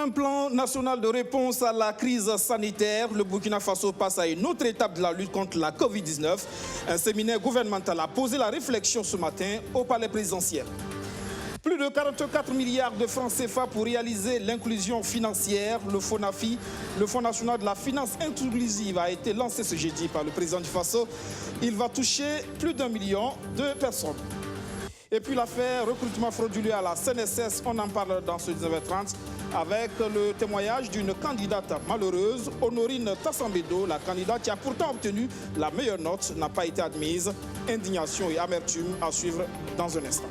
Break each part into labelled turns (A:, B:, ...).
A: Un plan national de réponse à la crise sanitaire. Le Burkina Faso passe à une autre étape de la lutte contre la Covid-19. Un séminaire gouvernemental a posé la réflexion ce matin au palais présidentiel. Plus de 44 milliards de francs CFA pour réaliser l'inclusion financière. Le FONAFI, le Fonds national de la finance inclusive, a été lancé ce jeudi par le président du Faso. Il va toucher plus d'1 million de personnes. Et puis l'affaire recrutement frauduleux à la CNSS, on en parle dans ce 19h30 avec le témoignage d'une candidate malheureuse, Honorine Tassambedo. La candidate qui a pourtant obtenu la meilleure note n'a pas été admise. Indignation et amertume à suivre dans un instant.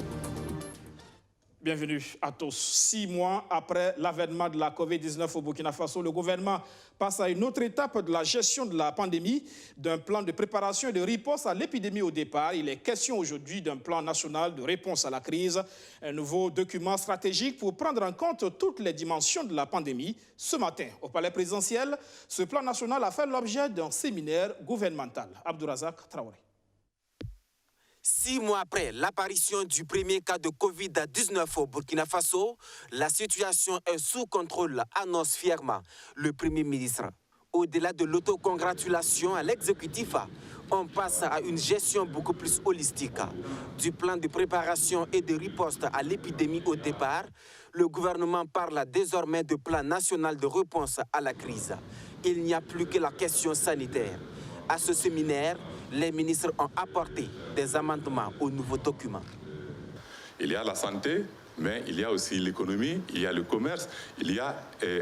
A: Bienvenue à tous. 6 mois après l'avènement de la Covid-19 au Burkina Faso, le gouvernement passe à une autre étape de la gestion de la pandémie, d'un plan de préparation et de riposte à l'épidémie au départ. Il est question aujourd'hui d'un plan national de réponse à la crise, un nouveau document stratégique pour prendre en compte toutes les dimensions de la pandémie. Ce matin, au palais présidentiel, ce plan national a fait l'objet d'un séminaire gouvernemental. Abdourazak Traoré.
B: 6 mois après l'apparition du premier cas de Covid-19 au Burkina Faso, la situation est sous contrôle, annonce fièrement le Premier ministre. Au-delà de l'autocongratulation à l'exécutif, on passe à une gestion beaucoup plus holistique. Du plan de préparation et de riposte à l'épidémie au départ, le gouvernement parle désormais de plan national de réponse à la crise. Il n'y a plus que la question sanitaire. À ce séminaire, les ministres ont apporté des amendements au nouveau document.
C: Il y a la santé, mais il y a aussi l'économie, il y a le commerce, il y a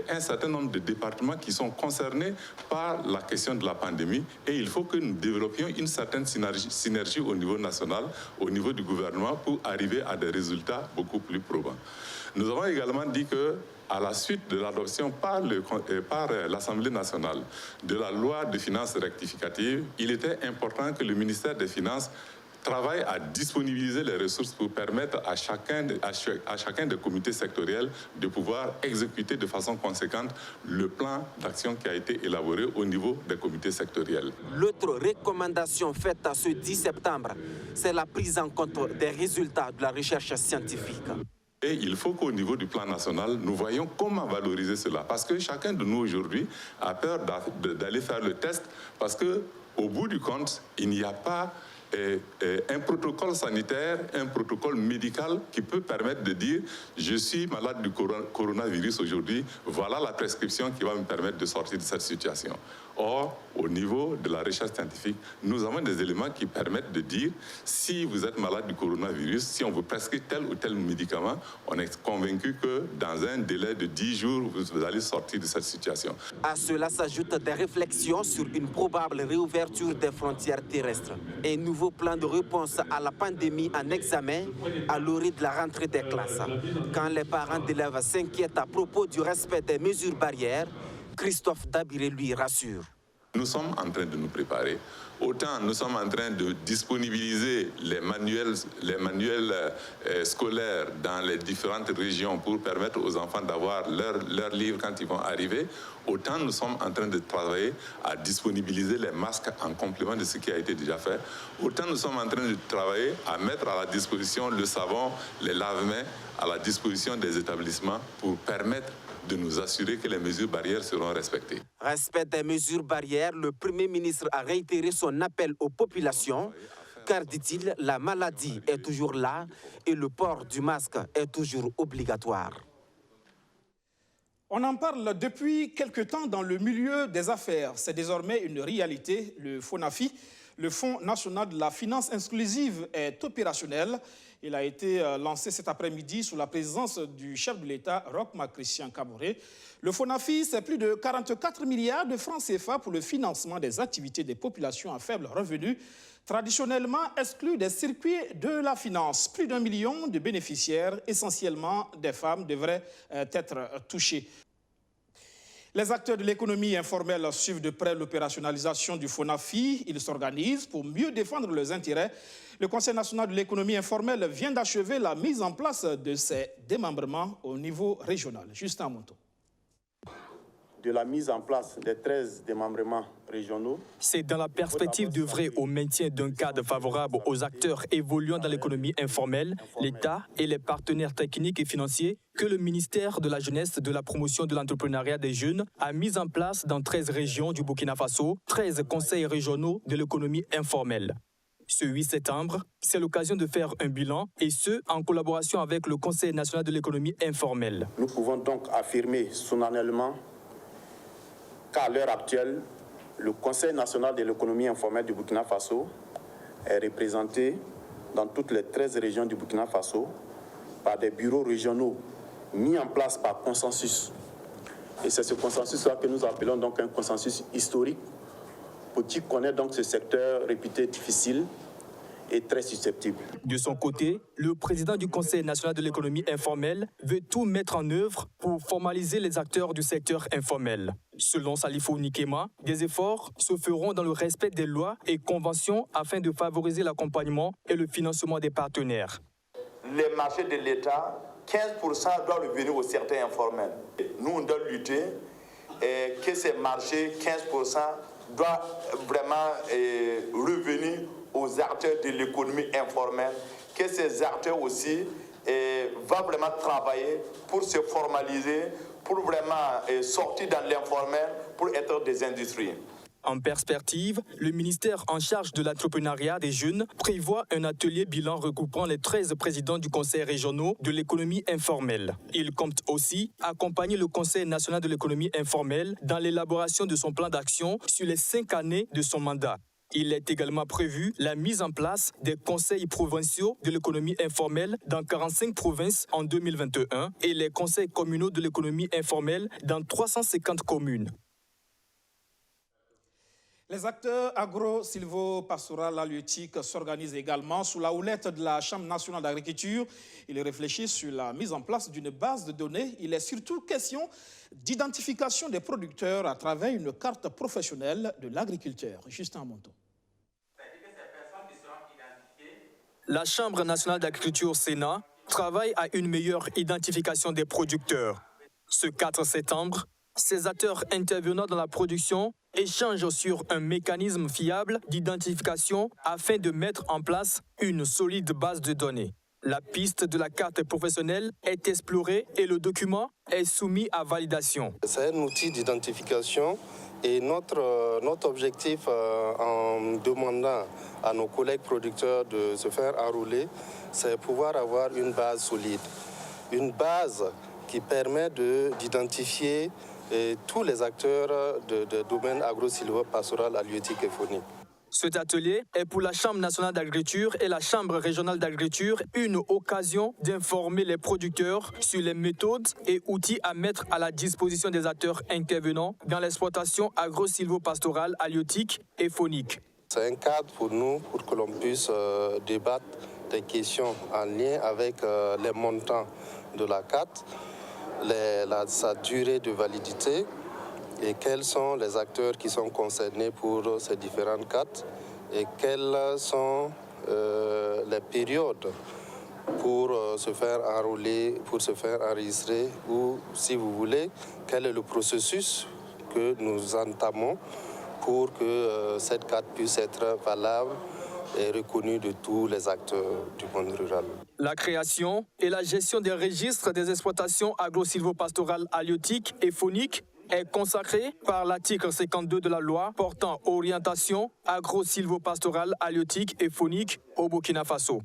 C: un certain nombre de départements qui sont concernés par la question de la pandémie et il faut que nous développions une certaine synergie au niveau national, au niveau du gouvernement pour arriver à des résultats beaucoup plus probants. Nous avons également dit que à la suite de l'adoption par l'Assemblée nationale de la loi de finances rectificative, il était important que le ministère des Finances travaille à disponibiliser les ressources pour permettre à chacun des comités sectoriels de pouvoir exécuter de façon conséquente le plan d'action qui a été élaboré au niveau des comités sectoriels.
B: L'autre recommandation faite ce 10 septembre, c'est la prise en compte des résultats de la recherche scientifique.
C: Et il faut qu'au niveau du plan national, nous voyons comment valoriser cela. Parce que chacun de nous aujourd'hui a peur d'aller faire le test parce qu'au bout du compte, il n'y a pas un protocole sanitaire, un protocole médical qui peut permettre de dire « je suis malade du coronavirus aujourd'hui, voilà la prescription qui va me permettre de sortir de cette situation ». Or, au niveau de la recherche scientifique, nous avons des éléments qui permettent de dire si vous êtes malade du coronavirus, si on vous prescrit tel ou tel médicament, on est convaincu que dans un délai de 10 jours, vous allez sortir de cette situation.
B: À cela s'ajoutent des réflexions sur une probable réouverture des frontières terrestres. Un nouveau plan de réponse à la pandémie en examen à l'orée de la rentrée des classes. Quand les parents d'élèves s'inquiètent à propos du respect des mesures barrières, Christophe Dabiré lui rassure.
C: Nous sommes en train de nous préparer. Autant nous sommes en train de disponibiliser les manuels scolaires dans les différentes régions pour permettre aux enfants d'avoir leurs livres quand ils vont arriver, autant nous sommes en train de travailler à disponibiliser les masques en complément de ce qui a été déjà fait. Autant nous sommes en train de travailler à mettre à la disposition le savon, les lave-mains, à la disposition des établissements pour permettre de nous assurer que les mesures barrières seront respectées.
B: Respect des mesures barrières, le Premier ministre a réitéré son appel aux populations, car, dit-il, la maladie est toujours là et le port du masque est toujours obligatoire.
A: On en parle depuis quelque temps dans le milieu des affaires. C'est désormais une réalité. Le FONAFI, le Fonds national de la finance inclusive, est opérationnel. Il a été lancé cet après-midi sous la présidence du chef de l'État, Roch Marc Christian Kaboré. Le FONAFI, c'est plus de 44 milliards de francs CFA pour le financement des activités des populations à faible revenu, traditionnellement exclues des circuits de la finance. Plus d'1 million de bénéficiaires, essentiellement des femmes, devraient être touchés. Les acteurs de l'économie informelle suivent de près l'opérationnalisation du FONAFI. Ils s'organisent pour mieux défendre leurs intérêts. Le Conseil national de l'économie informelle vient d'achever la mise en place de ces démembrements au niveau régional. Justin Monto.
D: de la mise en place des 13 démembrements régionaux.
E: C'est dans la perspective d'œuvrer au maintien d'un cadre favorable aux acteurs évoluant dans l'économie informelle, l'État et les partenaires techniques et financiers que le ministère de la Jeunesse, de la Promotion de l'entrepreneuriat des jeunes a mis en place dans 13 régions du Burkina Faso, 13 conseils régionaux de l'économie informelle. Ce 8 septembre, c'est l'occasion de faire un bilan, et ce, en collaboration avec le Conseil national de l'économie informelle.
D: Nous pouvons donc affirmer solennellement qu'à l'heure actuelle, le Conseil national de l'économie informelle du Burkina Faso est représenté dans toutes les 13 régions du Burkina Faso par des bureaux régionaux mis en place par consensus. Et c'est ce consensus-là que nous appelons donc un consensus historique, pour qui connaît donc ce secteur réputé difficile et très susceptible.
E: De son côté, le président du Conseil national de l'économie informelle veut tout mettre en œuvre pour formaliser les acteurs du secteur informel. Selon Salifou Nikema, des efforts se feront dans le respect des lois et conventions afin de favoriser l'accompagnement et le financement des partenaires.
F: Les marchés de l'État, 15% doivent revenir au secteur informel. Nous, on doit lutter et que ces marchés, 15%, doivent vraiment revenir aux acteurs de l'économie informelle, que ces acteurs aussi vont vraiment travailler pour se formaliser, pour vraiment sortir dans l'informel, pour être des industries.
E: En perspective, le ministère en charge de l'entrepreneuriat des jeunes prévoit un atelier bilan regroupant les 13 présidents du Conseil régional de l'économie informelle. Il compte aussi accompagner le Conseil national de l'économie informelle dans l'élaboration de son plan d'action sur les 5 années de son mandat. Il est également prévu la mise en place des conseils provinciaux de l'économie informelle dans 45 provinces en 2021 et les conseils communaux de l'économie informelle dans 350 communes.
A: Les acteurs agro-silvo-pastoral halieutiques s'organisent également sous la houlette de la Chambre nationale d'agriculture. Ils réfléchissent sur la mise en place d'une base de données. Il est surtout question d'identification des producteurs à travers une carte professionnelle de l'agriculteur. Justin Monto.
E: La Chambre nationale d'agriculture Sénat travaille à une meilleure identification des producteurs. Ce 4 septembre, ces acteurs intervenant dans la production échangent sur un mécanisme fiable d'identification afin de mettre en place une solide base de données. La piste de la carte professionnelle est explorée et le document est soumis à validation.
G: C'est un outil d'identification et notre objectif en demandant à nos collègues producteurs de se faire enrôler, c'est pouvoir avoir une base solide. Une base qui permet d'identifier tous les acteurs de domaine agro-silvo-pastoral halieutique et faunique.
E: Cet atelier est pour la Chambre nationale d'agriculture et la Chambre régionale d'agriculture une occasion d'informer les producteurs sur les méthodes et outils à mettre à la disposition des acteurs intervenants dans l'exploitation agro-silvo-pastorale halieutique et faunique.
G: C'est un cadre pour nous pour que l'on puisse débattre des questions en lien avec les montants de la carte, sa durée de validité et quels sont les acteurs qui sont concernés pour ces différentes cartes et quelles sont les périodes pour se faire enrôler, pour se faire enregistrer ou, si vous voulez, quel est le processus que nous entamons pour que cette carte puisse être valable et reconnue de tous les acteurs du monde rural.
E: La création et la gestion des registres des exploitations agro-silvo-pastorales halieutiques et fauniques est consacrée par l'article 52 de la loi portant orientation agro-silvo-pastorale halieutique et faunique au Burkina Faso.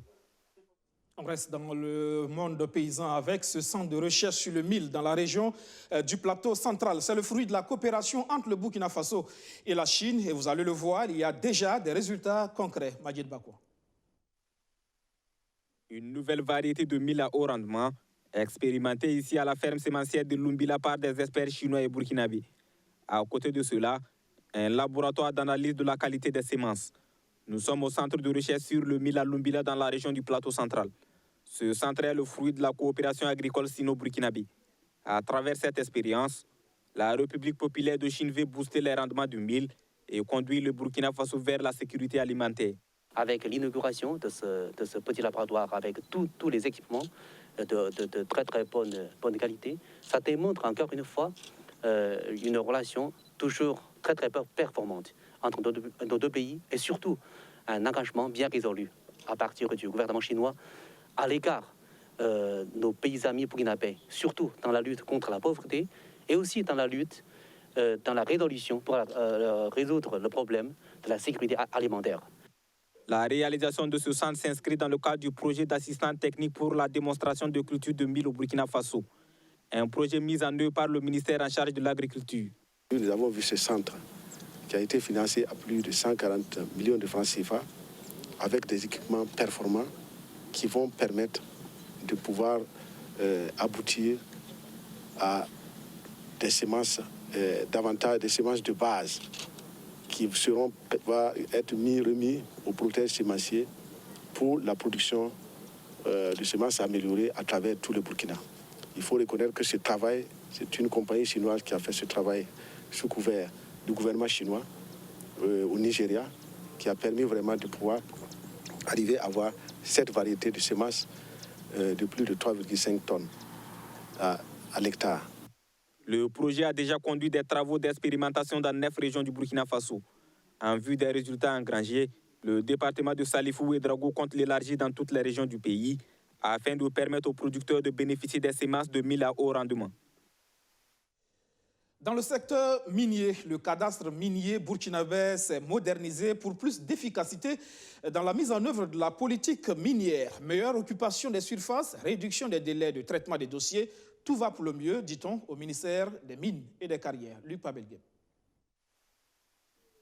A: On reste dans le monde paysan avec ce centre de recherche sur le mil dans la région du plateau central. C'est le fruit de la coopération entre le Burkina Faso et la Chine. Et vous allez le voir, il y a déjà des résultats concrets. Majid Bakwa.
H: Une nouvelle variété de mil à haut rendement expérimentée ici à la ferme sémencière de Lumbila par des experts chinois et burkinabés. À côté de cela, un laboratoire d'analyse de la qualité des semences. Nous sommes au centre de recherche sur le mil à Lumbila dans la région du plateau central. Ce centre est le fruit de la coopération agricole sino-burkinabé. À travers cette expérience, la République populaire de Chine veut booster les rendements du mil et conduire le Burkina Faso vers la sécurité alimentaire.
I: Avec l'inauguration de ce petit laboratoire, avec tous les équipements de très bonne qualité, ça démontre encore une fois une relation toujours très performante entre nos deux pays et surtout un engagement bien résolu à partir du gouvernement chinois à l'égard nos pays amis burkinabés, surtout dans la lutte contre la pauvreté et aussi dans la lutte, dans la résolution pour résoudre le problème de la sécurité alimentaire.
H: La réalisation de ce centre s'inscrit dans le cadre du projet d'assistance technique pour la démonstration de culture de mil au Burkina Faso, un projet mis en œuvre par le ministère en charge de l'agriculture.
J: Nous avons vu ce centre qui a été financé à plus de 140 millions de francs CFA avec des équipements performants qui vont permettre de pouvoir aboutir à des semences, davantage des semences de base qui vont être remis aux producteurs semenciers pour la production de semences améliorées à travers tout le Burkina. Il faut reconnaître que ce travail, c'est une compagnie chinoise qui a fait ce travail sous couvert du gouvernement chinois au Nigeria, qui a permis vraiment de pouvoir arriver à avoir cette variété de semences de plus de 3,5 tonnes à l'hectare.
H: Le projet a déjà conduit des travaux d'expérimentation dans 9 régions du Burkina Faso. En vue des résultats engrangés, le département de Salifou et Drago compte l'élargir dans toutes les régions du pays afin de permettre aux producteurs de bénéficier des semences de mil à haut rendement.
A: Dans le secteur minier, le cadastre minier burkinabé s'est modernisé pour plus d'efficacité dans la mise en œuvre de la politique minière. Meilleure occupation des surfaces, réduction des délais de traitement des dossiers, tout va pour le mieux, dit-on, au ministère des Mines et des Carrières. Luc Pabelguem.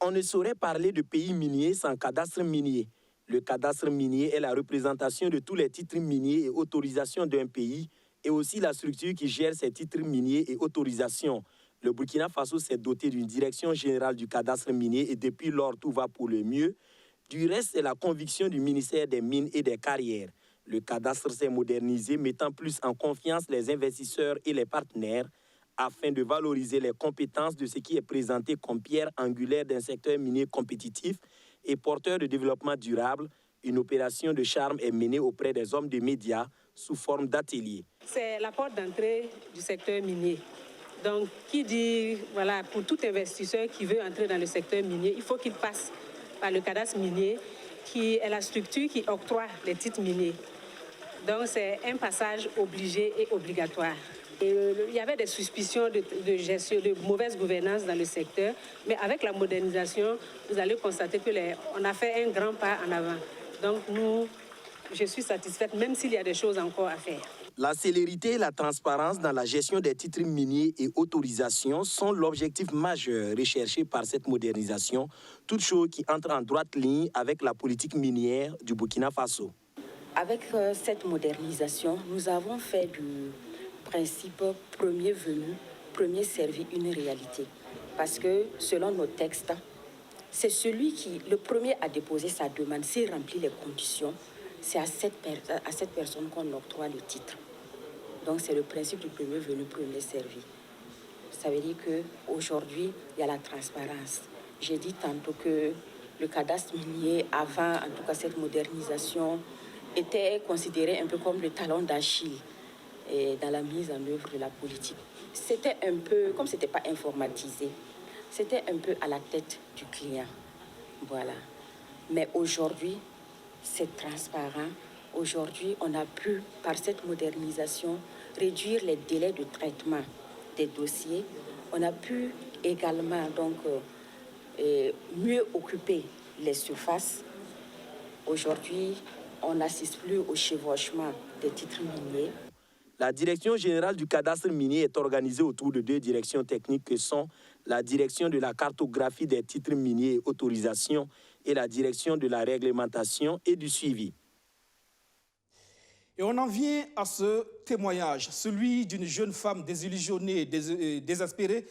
K: On ne saurait parler de pays minier sans cadastre minier. Le cadastre minier est la représentation de tous les titres miniers et autorisations d'un pays et aussi la structure qui gère ces titres miniers et autorisations. Le Burkina Faso s'est doté d'une direction générale du cadastre minier et depuis lors, tout va pour le mieux. Du reste, c'est la conviction du ministère des Mines et des Carrières. Le cadastre s'est modernisé, mettant plus en confiance les investisseurs et les partenaires afin de valoriser les compétences de ce qui est présenté comme pierre angulaire d'un secteur minier compétitif et porteur de développement durable. Une opération de charme est menée auprès des hommes de médias sous forme d'ateliers.
L: C'est la porte d'entrée du secteur minier. Donc, qui dit, voilà, pour tout investisseur qui veut entrer dans le secteur minier, il faut qu'il passe par le cadastre minier, qui est la structure qui octroie les titres miniers. Donc, c'est un passage obligé et obligatoire. Et, il y avait des suspicions de gestion, de mauvaise gouvernance dans le secteur, mais avec la modernisation, vous allez constater qu'on a fait un grand pas en avant. Donc, je suis satisfaite, même s'il y a des choses encore à faire.
K: La célérité et la transparence dans la gestion des titres miniers et autorisations sont l'objectif majeur recherché par cette modernisation, toute chose qui entre en droite ligne avec la politique minière du Burkina Faso.
M: Avec cette modernisation, nous avons fait du principe premier venu, premier servi une réalité. Parce que selon nos textes, c'est celui qui, le premier à déposer sa demande, s'il remplit les conditions, c'est à cette personne qu'on octroie le titre. Donc c'est le principe du premier venu, premier servi. Ça veut dire qu'aujourd'hui, il y a la transparence. J'ai dit tantôt que le cadastre minier, avant en tout cas cette modernisation, était considéré un peu comme le talon d'Achille dans la mise en œuvre de la politique. C'était un peu, comme ce n'était pas informatisé, c'était un peu à la tête du client. Voilà. Mais aujourd'hui, c'est transparent. Aujourd'hui, on a pu, par cette modernisation, réduire les délais de traitement des dossiers. On a pu également donc, mieux occuper les surfaces. Aujourd'hui, on n'assiste plus au chevauchement des titres miniers.
K: La direction générale du cadastre minier est organisée autour de 2 directions techniques que sont la direction de la cartographie des titres miniers et autorisations et la direction de la réglementation et du suivi.
A: Et on en vient à ce témoignage, celui d'une jeune femme désillusionnée et désespérée.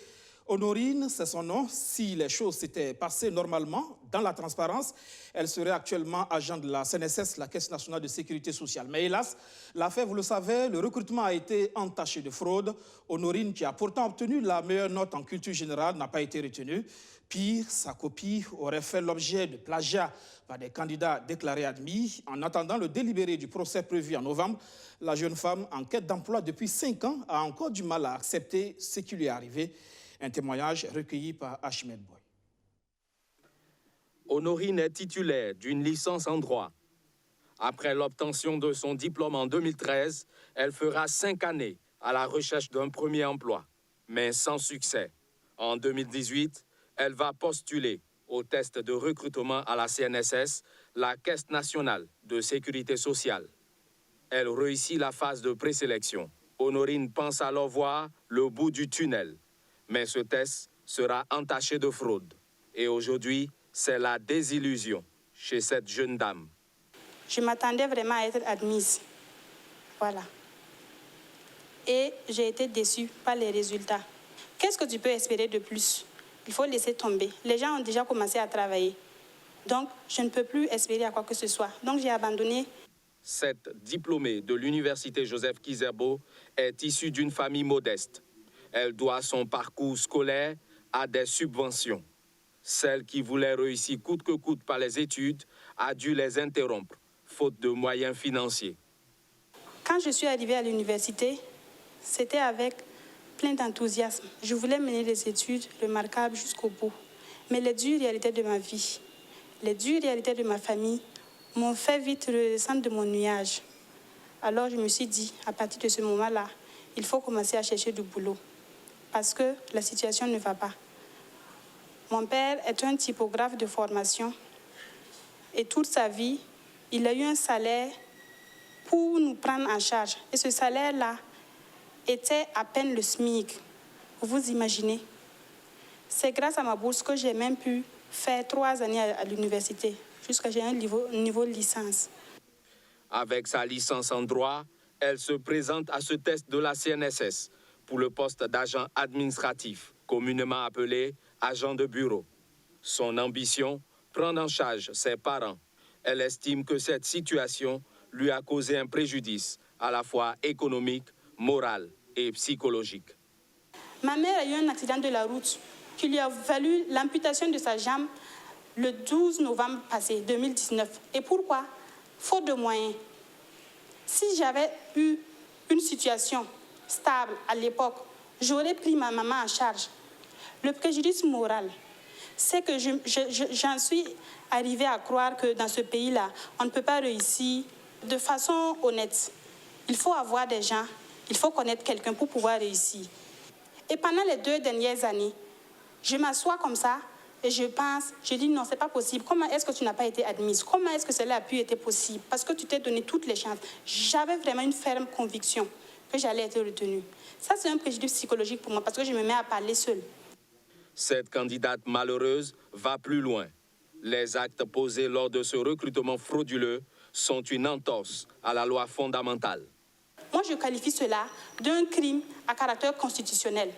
A: Honorine, c'est son nom. Si les choses s'étaient passées normalement, dans la transparence, elle serait actuellement agent de la CNSS, la Caisse nationale de sécurité sociale. Mais hélas, l'affaire, vous le savez, le recrutement a été entaché de fraude. Honorine, qui a pourtant obtenu la meilleure note en culture générale, n'a pas été retenue. Pire, sa copie aurait fait l'objet de plagiat par des candidats déclarés admis. En attendant le délibéré du procès prévu en novembre, la jeune femme en quête d'emploi depuis 5 ans a encore du mal à accepter ce qui lui est arrivé. Un témoignage recueilli par Ahmed Boy.
N: Honorine est titulaire d'une licence en droit. Après l'obtention de son diplôme en 2013, elle fera 5 années à la recherche d'un premier emploi, mais sans succès. En 2018, elle va postuler au test de recrutement à la CNSS, la Caisse nationale de sécurité sociale. Elle réussit la phase de présélection. Honorine pense alors voir le bout du tunnel, mais ce test sera entaché de fraude. Et aujourd'hui, c'est la désillusion chez cette jeune dame.
O: Je m'attendais vraiment à être admise. Voilà. Et j'ai été déçue par les résultats. Qu'est-ce que tu peux espérer de plus? Il faut laisser tomber. Les gens ont déjà commencé à travailler. Donc, je ne peux plus espérer à quoi que ce soit. Donc, j'ai abandonné.
N: Cette diplômée de l'université Joseph Kizerbo est issue d'une famille modeste. Elle doit son parcours scolaire à des subventions. Celle qui voulait réussir coûte que coûte par les études a dû les interrompre, faute de moyens financiers.
O: Quand je suis arrivée à l'université, c'était avec plein d'enthousiasme. Je voulais mener les études remarquables jusqu'au bout. Mais les dures réalités de ma vie, les dures réalités de ma famille m'ont fait vite redescendre de mon nuage. Alors je me suis dit, à partir de ce moment-là, il faut commencer à chercher du boulot. Parce que la situation ne va pas. Mon père est un typographe de formation. Et toute sa vie, il a eu un salaire pour nous prendre en charge. Et ce salaire-là était à peine le SMIC. Vous imaginez? C'est grâce à ma bourse que j'ai même pu faire 3 années à l'université, jusqu'à j'ai un niveau licence.
N: Avec sa licence en droit, elle se présente à ce test de la CNSS pour le poste d'agent administratif, communément appelé agent de bureau. Son ambition, prendre en charge ses parents. Elle estime que cette situation lui a causé un préjudice à la fois économique, moral et psychologique.
O: Ma mère a eu un accident de la route qui lui a valu l'amputation de sa jambe le 12 novembre passé, 2019. Et pourquoi? Faute de moyens. Si j'avais eu une situation stable à l'époque, j'aurais pris ma maman en charge. Le préjudice moral, c'est que j'en suis arrivée à croire que dans ce pays-là, on ne peut pas réussir de façon honnête. Il faut avoir des gens, il faut connaître quelqu'un pour pouvoir réussir. Et pendant les 2 dernières années, je m'assois comme ça et je pense, je dis non, c'est pas possible. Comment est-ce que tu n'as pas été admise? Comment est-ce que cela a pu être possible? Parce que tu t'es donné toutes les chances. J'avais vraiment une ferme conviction que j'allais être retenue. Ça, c'est un préjudice psychologique pour moi parce que je me mets à parler seule.
N: Cette candidate malheureuse va plus loin. Les actes posés lors de ce recrutement frauduleux sont une entorse à la loi fondamentale.
O: Moi, je qualifie cela d'un crime à caractère constitutionnel.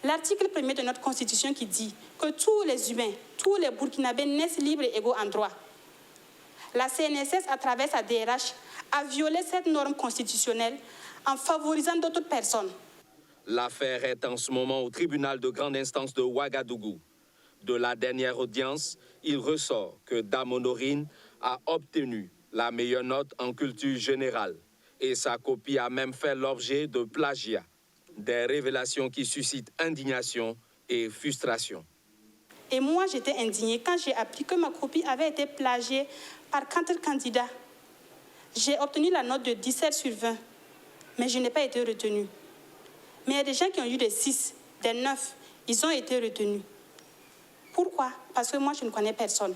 O: L'article 1er de notre Constitution qui dit que tous les humains, tous les Burkinabés naissent libres et égaux en droit. La CNSS, à travers sa DRH, a violé cette norme constitutionnelle en favorisant d'autres personnes.
N: L'affaire est en ce moment au tribunal de grande instance de Ouagadougou. De la dernière audience, il ressort que Dame Honorine a obtenu la meilleure note en culture générale et sa copie a même fait l'objet de plagiat. Des révélations qui suscitent indignation et frustration.
O: Et moi, j'étais indignée quand j'ai appris que ma copie avait été plagiée par 4 candidats. J'ai obtenu la note de 17 sur 20, mais je n'ai pas été retenue. Mais il y a des gens qui ont eu des 6, des 9, ils ont été retenus. Pourquoi? Parce que moi, je ne connais personne.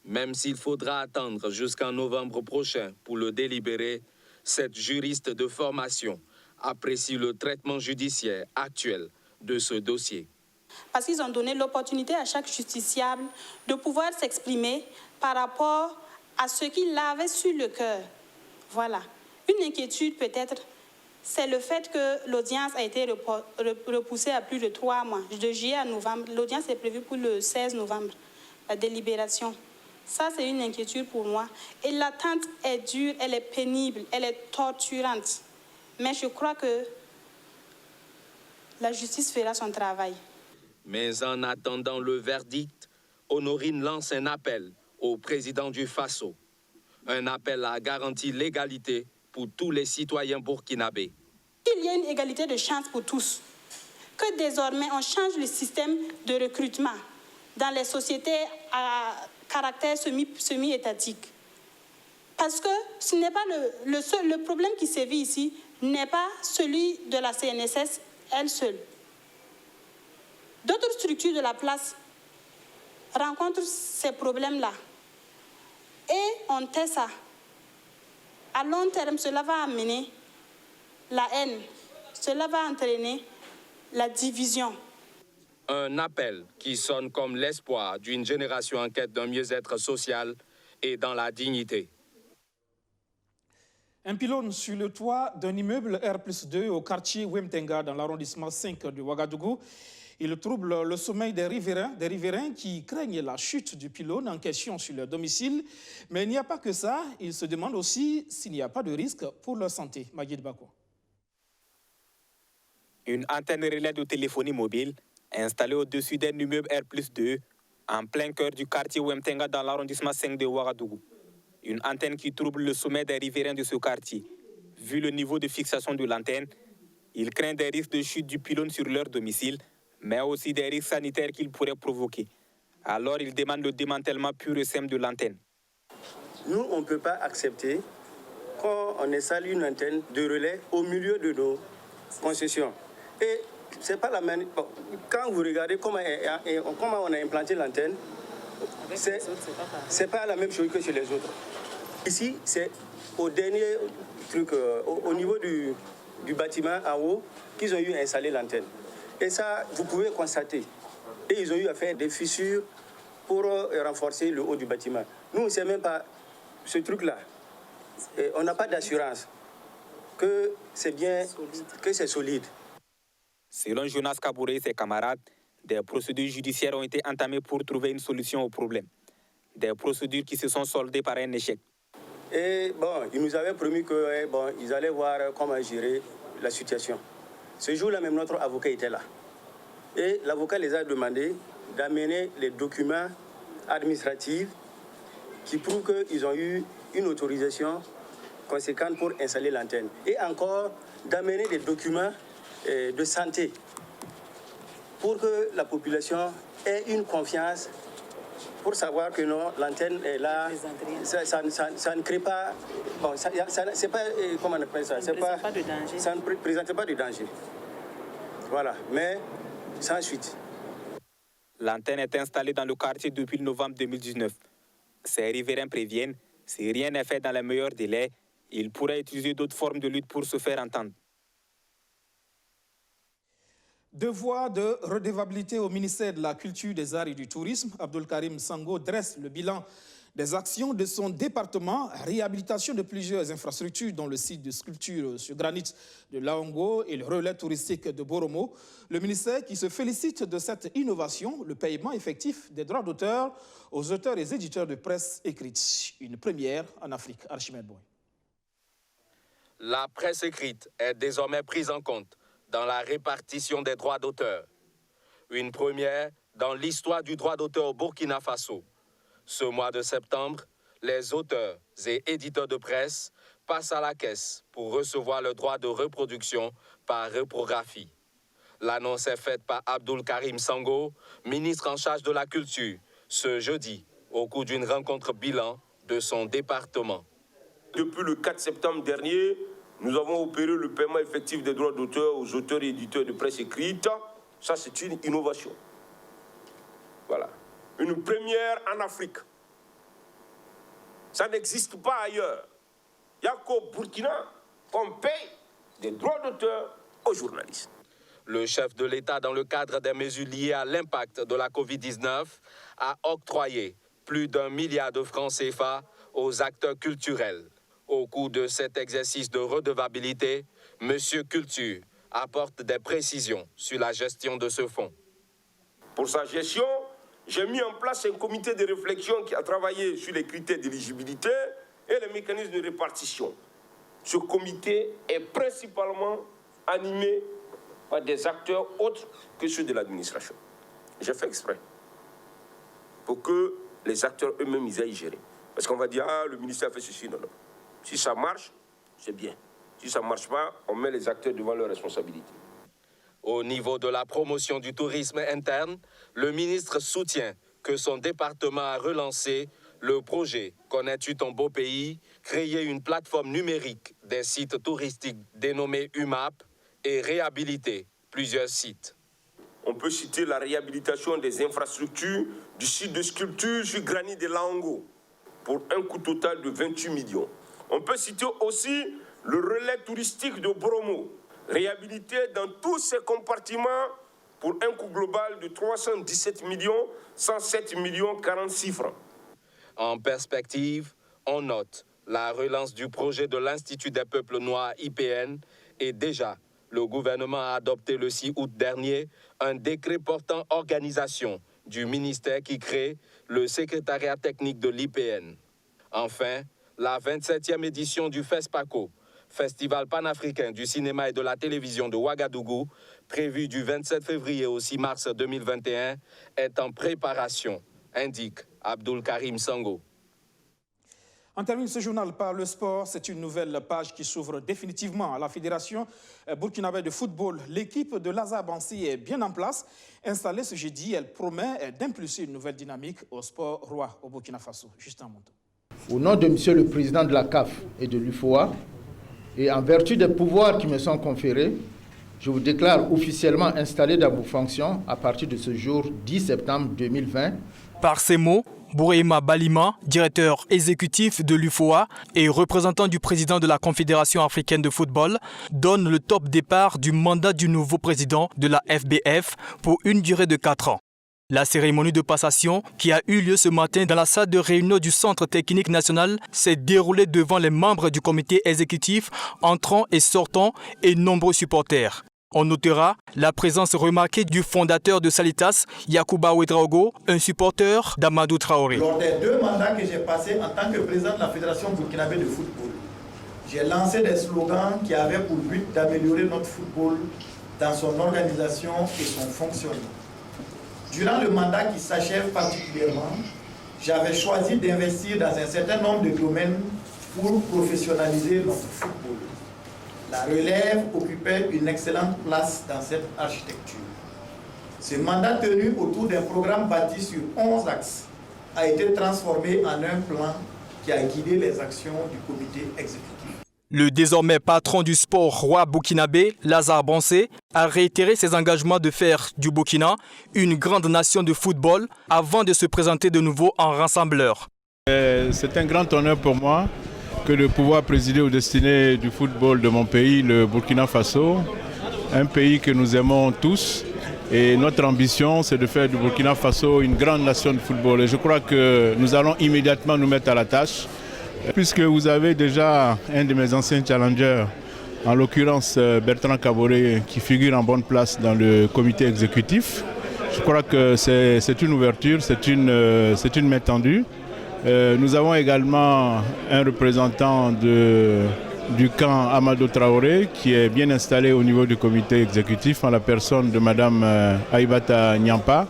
N: Même s'il faudra attendre jusqu'en novembre prochain pour le délibérer, cette juriste de formation apprécie le traitement judiciaire actuel de ce dossier.
O: Parce qu'ils ont donné l'opportunité à chaque justiciable de pouvoir s'exprimer par rapport à ce qu'il avait sur le cœur. Voilà. Une inquiétude peut-être, c'est le fait que l'audience a été repoussée à plus de 3 mois. De juillet à novembre, l'audience est prévue pour le 16 novembre, la délibération. Ça, c'est une inquiétude pour moi. Et l'attente est dure, elle est pénible, elle est torturante. Mais je crois que la justice fera son travail.
N: Mais en attendant le verdict, Honorine lance un appel au président du Faso. Un appel à garantir l'égalité pour tous les citoyens burkinabés.
O: Qu'il y ait une égalité de chance pour tous. Que désormais on change le système de recrutement dans les sociétés à caractère semi-étatique. Parce que ce n'est pas le problème qui sévit ici n'est pas celui de la CNSS elle seule. D'autres structures de la place rencontrent ces problèmes-là. Et on tait ça. À long terme, cela va amener la haine. Cela va entraîner la division.
N: Un appel qui sonne comme l'espoir d'une génération en quête d'un mieux-être social et dans la dignité.
A: Un pylône sur le toit d'un immeuble R+2 au quartier Wemtenga dans l'arrondissement 5 de Ouagadougou. Il trouble le sommeil des riverains qui craignent la chute du pylône en question sur leur domicile. Mais il n'y a pas que ça, ils se demandent aussi s'il n'y a pas de risque pour leur santé. Magid Bako.
H: Une antenne relais de téléphonie mobile installée au-dessus d'un immeuble R+2 en plein cœur du quartier Wemtenga dans l'arrondissement 5 de Ouagadougou. Une antenne qui trouble le sommeil des riverains de ce quartier. Vu le niveau de fixation de l'antenne, ils craignent des risques de chute du pylône sur leur domicile, mais aussi des risques sanitaires qu'il pourrait provoquer. Alors, ils demandent le démantèlement pur et simple de l'antenne.
P: Nous, on ne peut pas accepter quand on installe une antenne de relais au milieu de nos concessions. Et c'est pas la même. Quand vous regardez comment on a implanté l'antenne, c'est pas la même chose que chez les autres. Ici, c'est au dernier truc, au niveau du bâtiment en haut, qu'ils ont eu à installer l'antenne. Et ça, vous pouvez constater. Et ils ont eu à faire des fissures pour renforcer le haut du bâtiment. Nous, on ne sait même pas ce truc-là. On n'a pas d'assurance que c'est bien, que c'est solide.
H: Selon Jonas Kabouré et ses camarades, des procédures judiciaires ont été entamées pour trouver une solution au problème. Des procédures qui se sont soldées par un échec.
P: Et bon, ils nous avaient promis qu'ils allaient voir comment gérer la situation. Ce jour-là, même notre avocat était là. Et l'avocat les a demandé d'amener les documents administratifs qui prouvent qu'ils ont eu une autorisation conséquente pour installer l'antenne. Et encore, d'amener des documents de santé pour que la population ait une confiance pour savoir que non, l'antenne est là, ça ne crée pas, bon, c'est pas, comment on appelle ça, ça ne présente pas de danger. Voilà, mais sans suite.
H: L'antenne est installée dans le quartier depuis novembre 2019. Ces riverains préviennent, si rien n'est fait dans les meilleurs délais, ils pourraient utiliser d'autres formes de lutte pour se faire entendre.
A: Deux voies de redevabilité au ministère de la Culture, des Arts et du Tourisme. Abdul Karim Sango dresse le bilan des actions de son département, réhabilitation de plusieurs infrastructures dont le site de sculpture sur granit de Laongo et le relais touristique de Boromo. Le ministère qui se félicite de cette innovation, le paiement effectif des droits d'auteur aux auteurs et éditeurs de presse écrite. Une première en Afrique. Archimède Boy.
N: La presse écrite est désormais prise en compte dans la répartition des droits d'auteur. Une première dans l'histoire du droit d'auteur au Burkina Faso. Ce mois de septembre, les auteurs et éditeurs de presse passent à la caisse pour recevoir le droit de reproduction par reprographie. L'annonce est faite par Abdul Karim Sango, ministre en charge de la culture, ce jeudi, au cours d'une rencontre bilan de son département.
Q: Depuis le 4 septembre dernier, nous avons opéré le paiement effectif des droits d'auteur aux auteurs et éditeurs de presse écrite. Ça, c'est une innovation. Voilà. Une première en Afrique. Ça n'existe pas ailleurs. Il n'y a qu'au Burkina qu'on paye des droits d'auteur aux journalistes.
N: Le chef de l'État, dans le cadre des mesures liées à l'impact de la Covid-19, a octroyé plus d'1 milliard de francs CFA aux acteurs culturels. Au cours de cet exercice de redevabilité, M. Culture apporte des précisions sur la gestion de ce fonds.
Q: Pour sa gestion, j'ai mis en place un comité de réflexion qui a travaillé sur les critères d'éligibilité et les mécanismes de répartition. Ce comité est principalement animé par des acteurs autres que ceux de l'administration. J'ai fait exprès. Pour que les acteurs eux-mêmes, ils aillent gérer. Parce qu'on va dire, ah, le ministère a fait ceci, non, non. Si ça marche, c'est bien. Si ça ne marche pas, on met les acteurs devant leurs responsabilités.
N: Au niveau de la promotion du tourisme interne, le ministre soutient que son département a relancé le projet « Connais-tu ton beau pays ?» créer une plateforme numérique des sites touristiques dénommée UMAP et réhabiliter plusieurs sites.
Q: On peut citer la réhabilitation des infrastructures du site de sculpture sur granit de Lango pour un coût total de 28 millions. On peut citer aussi le relais touristique de Bromo, réhabilité dans tous ses compartiments pour un coût global de 317 millions 107 millions 46 francs.
N: En perspective, on note la relance du projet de l'Institut des peuples noirs IPN et déjà, le gouvernement a adopté le 6 août dernier un décret portant organisation du ministère qui crée le secrétariat technique de l'IPN. Enfin, la 27e édition du FESPACO, Festival panafricain du cinéma et de la télévision de Ouagadougou, prévu du 27 février au 6 mars 2021, est en préparation, indique Abdul Karim Sango.
A: On termine ce journal par le sport. C'est une nouvelle page qui s'ouvre définitivement à la Fédération burkinabé de football. L'équipe de Lazare Bansi est bien en place. Installée ce jeudi, elle promet d'impulser une nouvelle dynamique au sport roi au Burkina Faso. Justin Monto.
R: Au nom de Monsieur le Président de la CAF et de l'UFOA, et en vertu des pouvoirs qui me sont conférés, je vous déclare officiellement installé dans vos fonctions à partir de ce jour 10 septembre 2020.
E: Par ces mots, Bourema Balima, directeur exécutif de l'UFOA et représentant du président de la Confédération africaine de football, donne le top départ du mandat du nouveau président de la FBF pour une durée de 4 ans. La cérémonie de passation, qui a eu lieu ce matin dans la salle de réunion du Centre technique national, s'est déroulée devant les membres du comité exécutif, entrant et sortant, et nombreux supporters. On notera la présence remarquée du fondateur de Salitas, Yacouba Ouedraogo, un supporter d'Amadou Traoré.
S: Lors des 2 mandats que j'ai passés en tant que président de la Fédération burkinabé de football, j'ai lancé des slogans qui avaient pour but d'améliorer notre football dans son organisation et son fonctionnement. Durant le mandat qui s'achève particulièrement, j'avais choisi d'investir dans un certain nombre de domaines pour professionnaliser notre football. La relève occupait une excellente place dans cette architecture. Ce mandat tenu autour d'un programme bâti sur 11 axes a été transformé en un plan qui a guidé les actions du comité exécutif.
E: Le désormais patron du sport roi burkinabé, Lazare Bansi, a réitéré ses engagements de faire du Burkina une grande nation de football avant de se présenter de nouveau en rassembleur.
T: C'est un grand honneur pour moi que de pouvoir présider aux destinées du football de mon pays, le Burkina Faso, un pays que nous aimons tous. Et notre ambition, c'est de faire du Burkina Faso une grande nation de football. Et je crois que nous allons immédiatement nous mettre à la tâche. Puisque vous avez déjà un de mes anciens challengers, en l'occurrence Bertrand Kaboré, qui figure en bonne place dans le comité exécutif, je crois que c'est une ouverture, c'est une main tendue. Nous avons également un représentant du camp Amadou Traoré qui est bien installé au niveau du comité exécutif en la personne de Mme Aïbata Nyampa.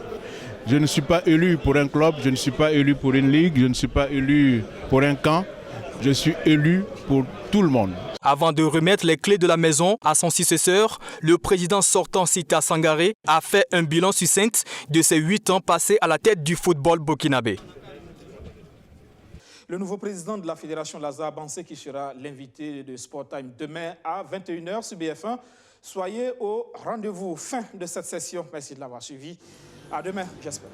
T: Je ne suis pas élu pour un club, je ne suis pas élu pour une ligue, je ne suis pas élu pour un camp, je suis élu pour tout le monde.
E: Avant de remettre les clés de la maison à son successeur, le président sortant Sita Sangaré a fait un bilan succinct de ses 8 ans passés à la tête du football burkinabé.
A: Le nouveau président de la Fédération, Lazare Bansi, qui sera l'invité de Sport Time demain à 21h sur BF1. Soyez au rendez-vous. Fin de cette session. Merci de l'avoir suivi. À demain, j'espère.